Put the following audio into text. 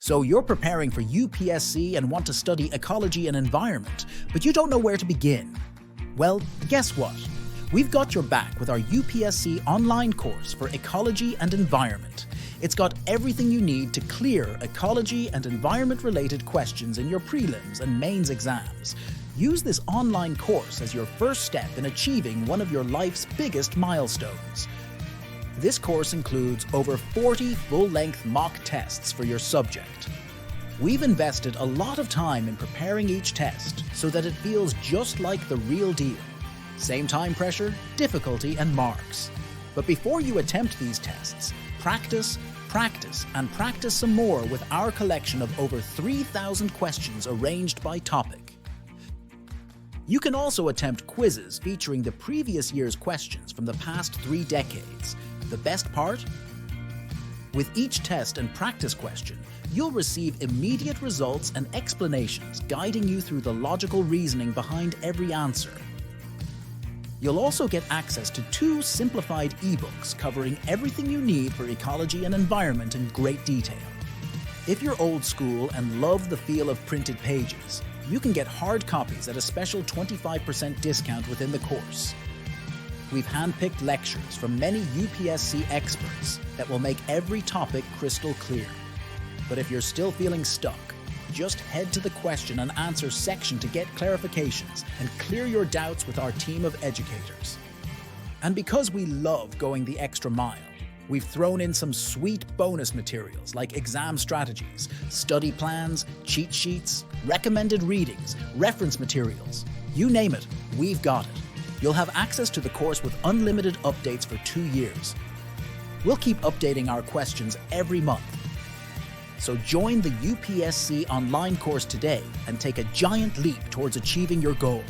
So you're preparing for UPSC and want to study ecology and environment, but you don't know where to begin. Well, guess what? We've got your back with our UPSC online course for ecology and environment. It's got everything you need to clear ecology and environment-related questions in your prelims and mains exams. Use this online course as your first step in achieving one of your life's biggest milestones. This course includes over 40 full-length mock tests for your subject. We've invested a lot of time in preparing each test so that it feels just like the real deal. Same time pressure, difficulty, and marks. But before you attempt these tests, practice, and practice some more with our collection of over 3,000 questions arranged by topic. You can also attempt quizzes featuring the previous year's questions from the past 3 decades. The best part? With each test and practice question, you'll receive immediate results and explanations guiding you through the logical reasoning behind every answer. You'll also get access to 2 simplified ebooks covering everything you need for ecology and environment in great detail. If you're old school and love the feel of printed pages, you can get hard copies at a special 25% discount within the course. We've handpicked lectures from many UPSC experts that will make every topic crystal clear. But if you're still feeling stuck, just head to the question and answer section to get clarifications and clear your doubts with our team of educators. And because we love going the extra mile, we've thrown in some sweet bonus materials like exam strategies, study plans, cheat sheets, recommended readings, reference materials. You name it, we've got it. You'll have access to the course with unlimited updates for 2 years. We'll keep updating our questions every month. So join the UPSC online course today and take a giant leap towards achieving your goal.